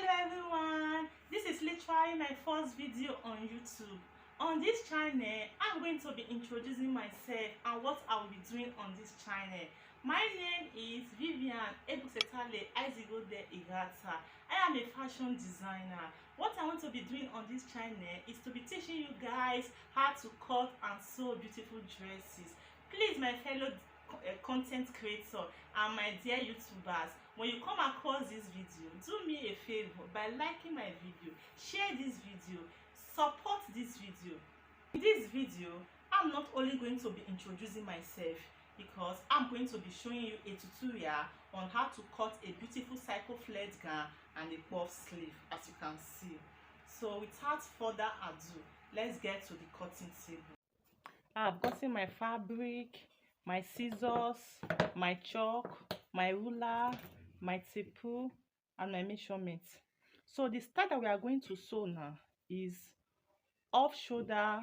Hello everyone, this is literally my first video on YouTube. On this channel, I'm going to be introducing myself and what I will be doing on this channel. My name is Vivian Ebusetale Aizigode Igata. I am a fashion designer. What I want to be doing on this channel is to be teaching you guys how to cut and sew beautiful dresses. Please, my fellow content creator and my dear YouTubers, when you come across this video, do me a favor by liking my video, share this video, support this video. In this video, I'm not only going to be introducing myself, because I'm going to be showing you a tutorial on how to cut a beautiful cycle flared gown and a puff sleeve, as you can see. So without further ado, let's get to the cutting table. I've gotten my fabric, my scissors, my chalk, my ruler, my tape, and my measurement. So the style that we are going to sew now is off shoulder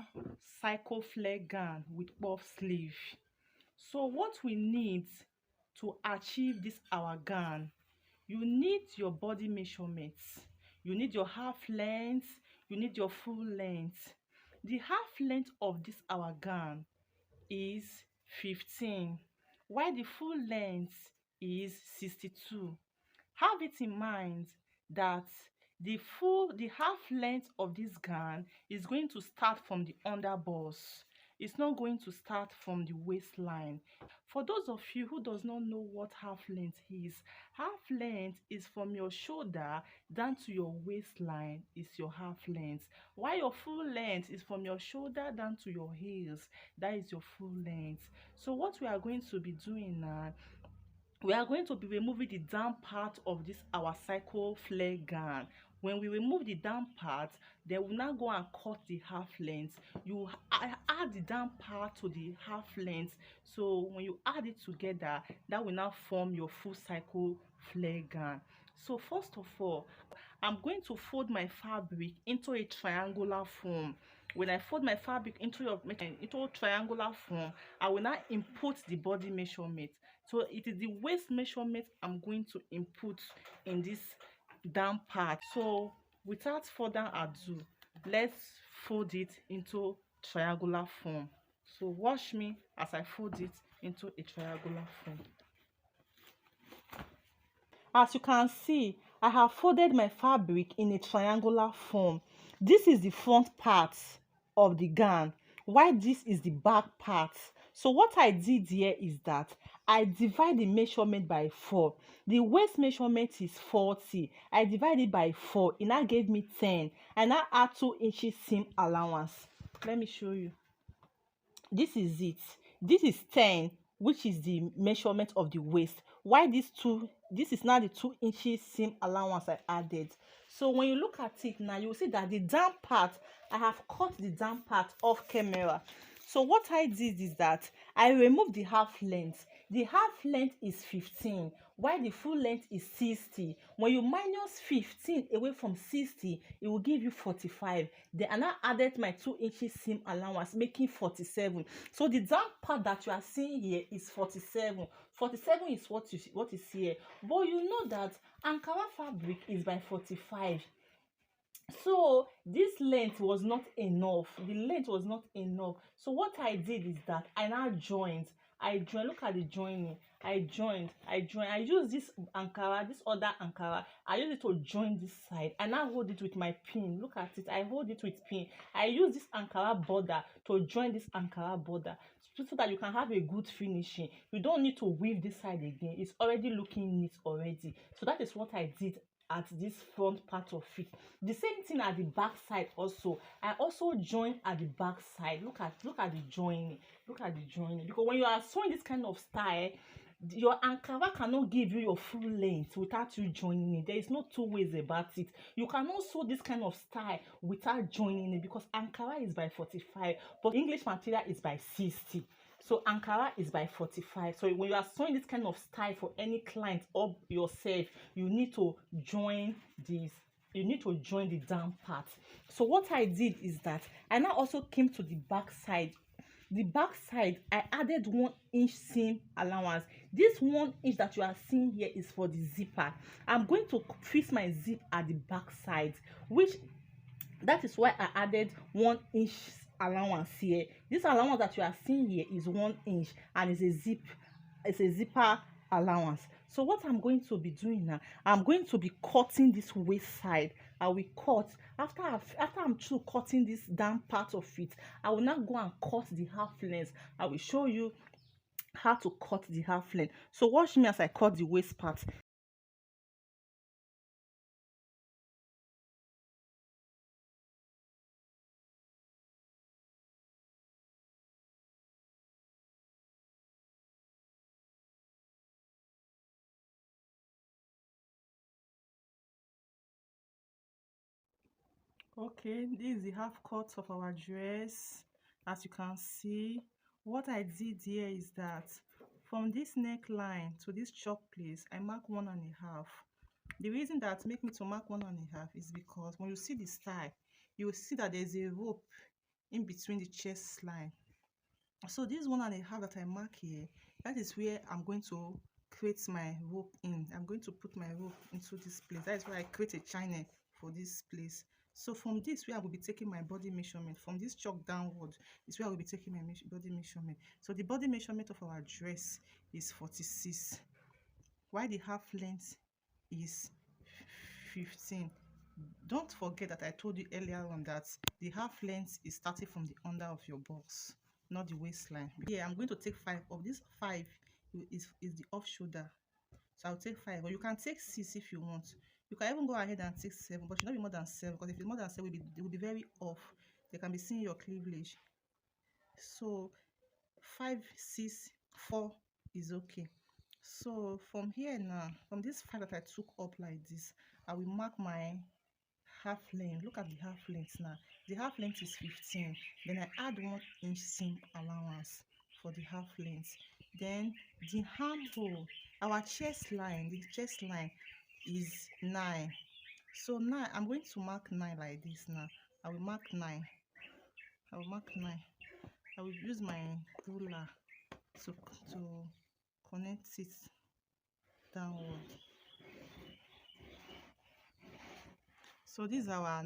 cycle flare gown with puff sleeve. So what we need to achieve this our gown, you need your body measurements, you need your half length, you need your full length. The half length of this our gown is 15, while the full length is 62. Have it in mind that the half length of this gown is going to start from the underbust. It's not going to start from the waistline. For those of you who does not know what half length is from your shoulder down to your waistline is your half length, while your full length is from your shoulder down to your heels. That is your full length. So what we are going to be doing now, we are going to be removing the down part of this our cycle flare gown. When we remove the down part, then we'll now go and cut the half length. You add the down part to the half length. So when you add it together, that will now form your full cycle flare gown. So first of all, I'm going to fold my fabric into a triangular form. When I fold my fabric into a triangular form, I will now input the body measurement. So it is the waist measurement I'm going to input in this down part. So without further ado, let's fold it into triangular form. So watch me as I fold it into a triangular form. As you can see, I have folded my fabric in a triangular form. This is the front part of the gown, while this is the back part. So what I did here is that I divide the measurement by 4. The waist measurement is 40. I divided by 4. It now gave me 10. I now add 2 inches seam allowance. Let me show you. This is it. This is 10, which is the measurement of the waist. Why this is now the 2 inches seam allowance I added. So when you look at it now, you will see that the down part, I have cut the down part off camera. So what I did is that I removed the half length. The half length is 15, while the full length is 60. When you minus 15 away from 60, it will give you 45. Then I now added my 2 inches seam allowance, making 47. So the down part that you are seeing here is 47. 47 is what is here. But you know that Ankara fabric is by 45. So this length was not enough. The length was not enough. So what I did is that I now joined. Look at the joining. I joined. I use this Ankara, this other Ankara. I use it to join this side. I now hold it with my pin. Look at it. I hold it with pin. I use this Ankara border to join this Ankara border, so that you can have a good finishing. You don't need to weave this side again. It's already looking neat already. So that is what I did at this front part of it. The same thing at the back side also. I also joined at the back side. Look at the joining. Look at the joining. Because when you are sewing this kind of style, your Ankara cannot give you your full length without you joining it. There is no two ways about it. You cannot sew this kind of style without joining it, because Ankara is by 45, but English material is by 60. So Ankara is by 45. So when you are sewing this kind of style for any client or yourself, you need to join this. You need to join the down part. So what I did is that I now also came to the back side. the back side I added 1 inch seam allowance. This 1 inch that you are seeing here is for the zipper. I'm going to fix my zip at the back side, which that is why I added 1 inch allowance here. This allowance that you are seeing here is 1 inch and it's a zipper allowance. So what I'm going to be doing now, I'm going to be cutting this waist side. I will cut after I'm through cutting this down part of it. I will now go and cut the half length. I will show you how to cut the half length. So watch me as I cut the waist part. Okay, this is the half cut of our dress. As you can see, what I did here is that from this neckline to this chop place, I mark 1.5. The reason that make me to mark 1.5 is because when you see the style, you will see that there's a rope in between the chest line. So this 1.5 that I mark here, that is where I'm going to create my rope in. I'm going to put my rope into this place. That is why I create a channel for this place. So from this where I will be taking my body measurement, from this chalk downward is where I will be taking my body measurement. So the body measurement of our dress is 46, while the half length is 15. Don't forget that I told you earlier on that the half length is starting from the under of your box, not the waistline. Yeah, I'm going to take 5 of this. 5 is the off shoulder, so I'll take 5, or you can take 6 if you want. You can even go ahead and take 7, but it should not be more than 7, because if it's more than 7, it will be very off. They can be seeing your cleavage. So 5, 6, 4 is okay. So from here now, from this 5 that I took up like this, I will mark my half length. Look at the half length now. The half length is 15. Then I add 1 inch seam allowance for the half length. Then the armhole, our chest line, the chest line is 9. So now I'm going to mark 9 like this. Now I will mark 9. I will mark 9. I will use my ruler to connect it downward. So this is our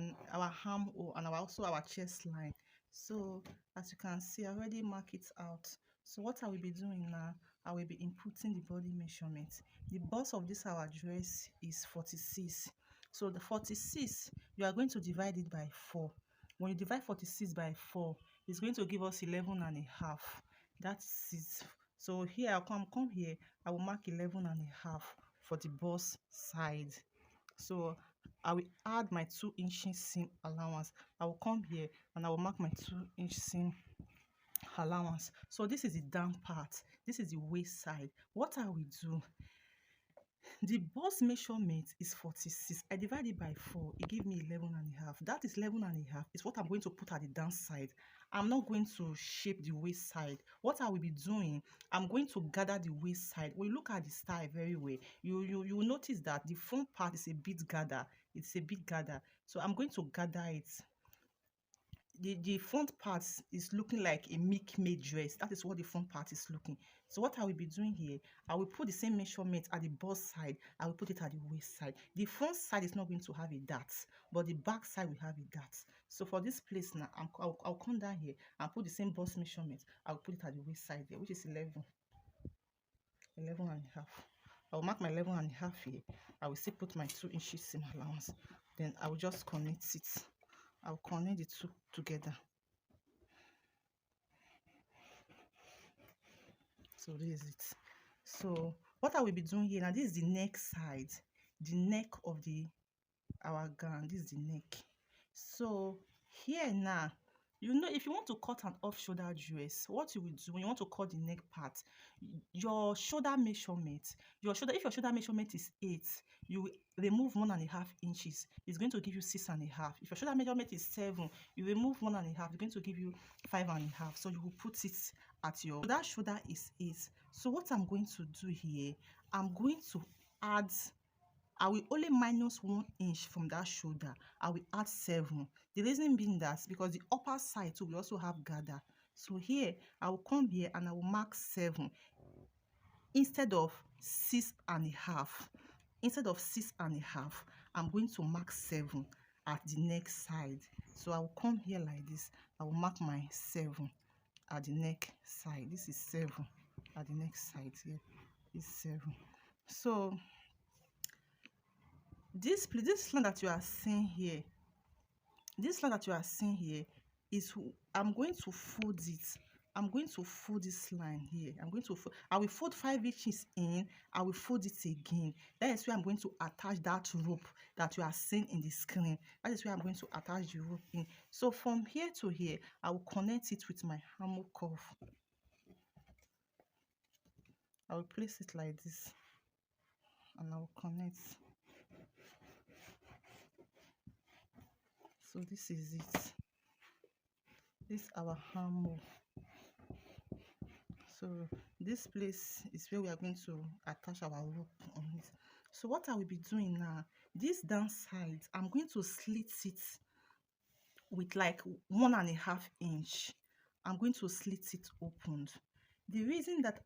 armhole and also our chest line. So as you can see, I already mark it out. So what I will be doing now, I will be inputting the body measurement. The bust of this our dress is 46. So the 46, you are going to divide it by 4. When you divide 46 by 4, it's going to give us 11.5. That's it. So here I'll come here, I will mark 11.5 for the bust side. So I will add my 2 inch seam allowance. I will come here and I will mark my 2 inch seam allowance. So this is the down part. This is the waist side. What I will do, the bust measurement is 46. I divide it by 4. It gives me 11.5. That is 11.5 is what I'm going to put at the down side. I'm not going to shape the waist side. What I will be doing, I'm going to gather the waist side. When you look at the style very well, you will notice that the front part is a bit gather. It's a bit gather. So I'm going to gather it. The front part is looking like a milk-made dress. That is what the front part is looking. So what I will be doing here, I will put the same measurement at the bust side. I will put it at the waist side. The front side is not going to have a dart, but the back side will have a dart. So for this place now, I'll come down here and put the same bust measurement. I'll put it at the waist side there, which is 11.5. I will mark my 11.5 here. I will still put my 2 inches seam allowance. Then I will just connect it. I'll connect the two together. So this is it. So what I will be doing here now, this is the neck side, the neck of our gown. This is the neck. So here now, you know, if you want to cut an off shoulder dress, what you will do when you want to cut the neck part, your shoulder measurement, if your shoulder measurement is 8, you will remove 1.5 inches. It's going to give you 6.5. If your shoulder measurement is 7, you remove 1.5. It's going to give you 5.5. So you will put it at your that shoulder is 8. So what I'm going to do here, I'm going to add, I will only minus 1 inch from that shoulder. I will add 7. The reason being that because the upper side too will also have gather. So here I will come here and I will mark 7 instead of 6.5. Instead of 6.5, I'm going to mark 7 at the neck side. So I will come here like this. I will mark my 7 at the neck side. This is 7 at the neck side. Here is 7. So this line that you are seeing here, is, I'm going to fold it. I'm going to fold this line here. I will fold 5 inches in. I will fold it again. That is where I'm going to attach that rope that you are seeing in the screen. That is where I'm going to attach the rope in. So from here to here, I will connect it with my hammer curve. I will place it like this, and I will connect. So this is it. This is our hammer. So this place is where we are going to attach our rope on it. So what I will be doing now, this down side, I'm going to slit it with like 1.5 inch. I'm going to slit it open. The reason that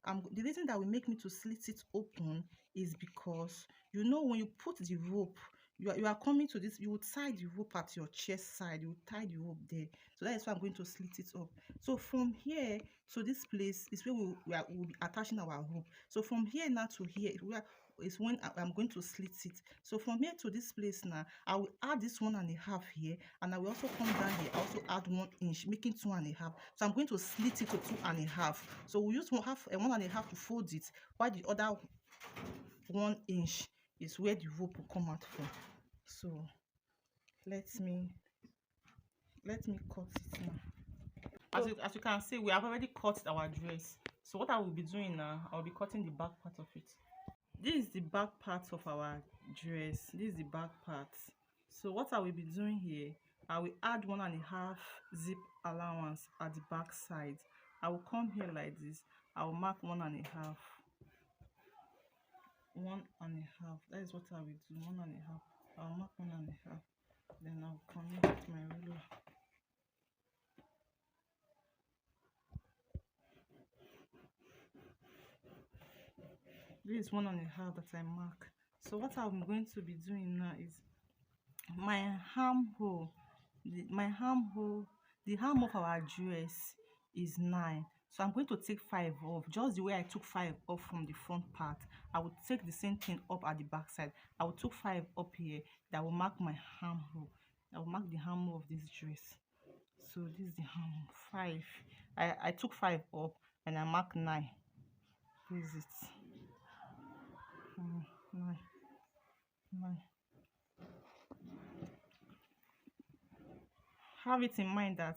will make me to slit it open is because, you know, when you put the rope, you are coming to this, you will tie the rope at your chest side, you will tie the rope there. So that is why I'm going to slit it up. So from here to this place is where we'll be attaching our rope. So from here now to here is when I'm going to slit it. So from here to this place now, I will add this 1.5 here, and I will also come down here, also add 1 inch, making 2.5. So I'm going to slit it to 2.5. So we use 1.5 to fold it, while the other 1 inch is where the rope will come out from. So let me cut it now. As you can see, we have already cut our dress. So what I will be doing now, I will be cutting the back part of it. This is the back part of our dress. This is the back part. So what I will be doing here, I will add 1.5 zip allowance at the back side. I will come here like this. I will mark 1.5. 1.5. That is what I will do. 1.5. I'll mark 1.5. Then I'll connect my ruler. This is 1.5 that I mark. So what I'm going to be doing now is my armhole. The arm of our dress is 9. So I'm going to take 5 off, just the way I took 5 off from the front part. I will take the same thing up at the back side. I will take 5 up here. That will mark my armhole. I will mark the armhole of this dress. So this is the armhole. 5. I took 5 up and I mark 9. This is it. 9. Have it in mind that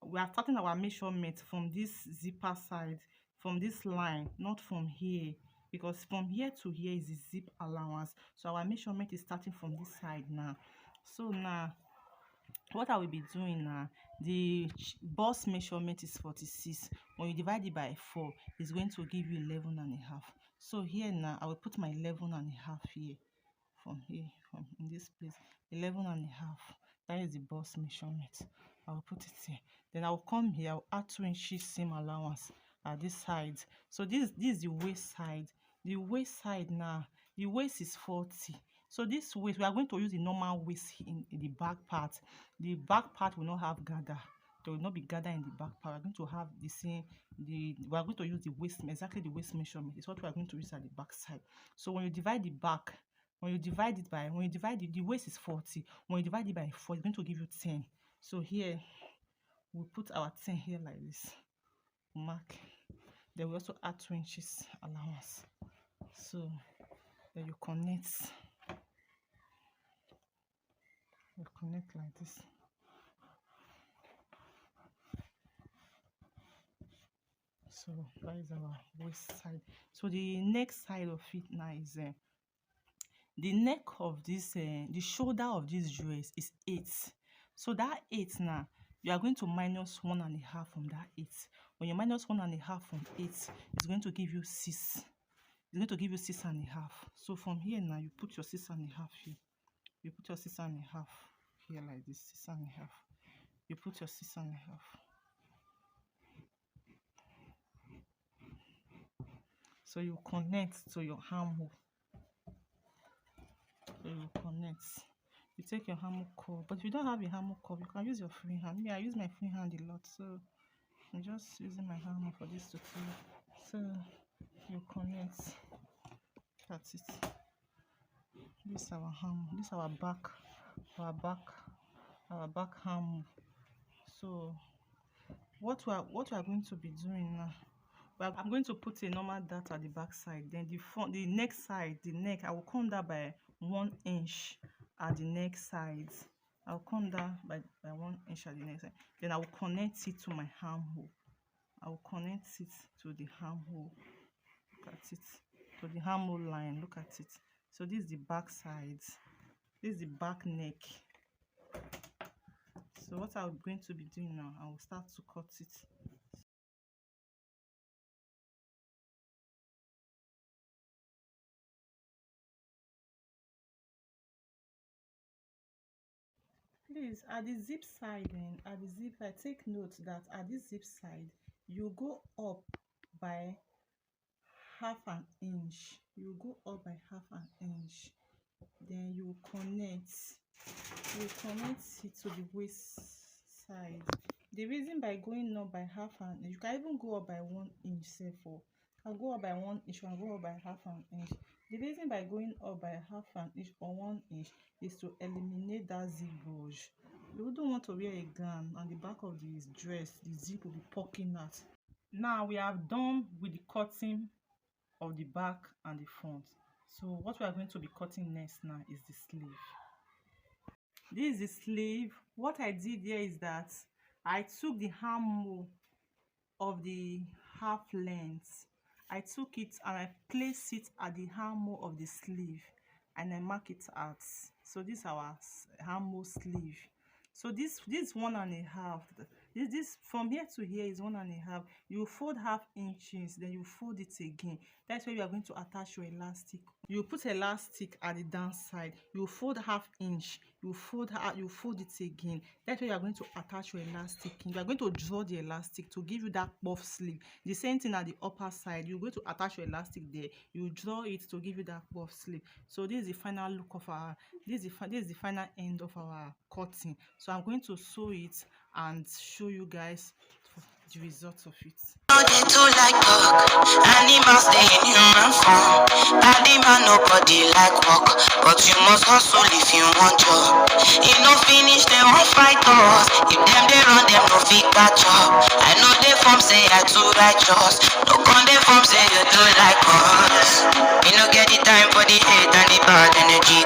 we are starting our measurement from this zipper side, from this line, not from here, because from here to here is the zip allowance. So our measurement is starting from this side now. So now what I will be doing now, the bust measurement is 46. When you divide it by 4, it's going to give you 11.5. So here now I will put my 11.5 here, from in this place, 11.5. That is the bust measurement. I will put it here. Then I will come here. I will add 2 inches seam allowance at this side. So this is the waist side. The waist side now, the waist is 40. So this waist, we are going to use the normal waist in the back part. The back part will not have gather. There will not be gather in the back part. We are going to have the same. We are going to use the waist, exactly the waist measurement. It's what we are going to use at the back side. So when you divide the back, the waist is 40. When you divide it by 4, it's going to give you 10. So here we'll put our 10 here like this. Mark. Then we also add 2 inches allowance. So then you connect. You connect like this. So that is our waist side. So the next side of it now is the neck of this, the shoulder of this dress is 8. So that 8 now, you are going to minus 1.5 from that 8. When you minus 1.5 from 8, it's going to give you 6. It's going to give you 6.5. So from here now, you put your 6.5 here. You put your 6.5 here like this, 6.5. You put your 6.5. So you connect to your armhole. So you connect. You take your armhole curve, but if you don't have a armhole curve, you can use your free hand. Me, I use my free hand a lot, so I'm just using my armhole for this tutorial. So you connect. That's it. This is our armhole. This is our back armhole. So what we are going to be doing now, I'm going to put a normal dart at the back side, then the neck side, I will come down by 1 inch at the neck side. I'll come down by 1 inch at the neck side. Then I will connect it to my armhole. I will connect it to the armhole. Look at it. To the armhole line. Look at it. So this is the back side. This is the back neck. So what I'm going to be doing now, I will start to cut it. Please, at the zip side, take note that at this zip side, you go up by half an inch. You go up by half an inch. Then you connect it to the waist side. The reason by going up by half an inch, you can even go up by 1 inch. Therefore, I'll go up by 1 inch and go up by half an inch. The reason by going up by half an inch or 1 inch is to eliminate that zip bulge. You don't want to wear a gown and the back of the dress, the zip will be poking out. Now we have done with the cutting of the back and the front. So what we are going to be cutting next now is the sleeve. This is the sleeve. What I did here is that I took the armhole of the half length. I took it and I placed it at the armhole of the sleeve and I mark it out. So this is our armhole sleeve. So this 1.5. This from here to here is 1.5. You fold half inches, then you fold it again. That's where you are going to attach your elastic. You put elastic at the down side. You fold half inch. You fold it again. That's where you are going to attach your elastic. You are going to draw the elastic to give you that puff sleeve. The same thing at the upper side. You're going to attach your elastic there. You draw it to give you that puff sleeve. So this is the final look of our. This is the final end of our cutting. So I'm going to sew it and show you guys the results of it. They too like dog, animals stay in human form. Animal nobody like work, but you must hustle if you want job. If no finish, they won't fight us. If them they run, them no fit catch up. I know they form say I too righteous. No con they form say you too like us. You no get the time for the hate and the bad energy.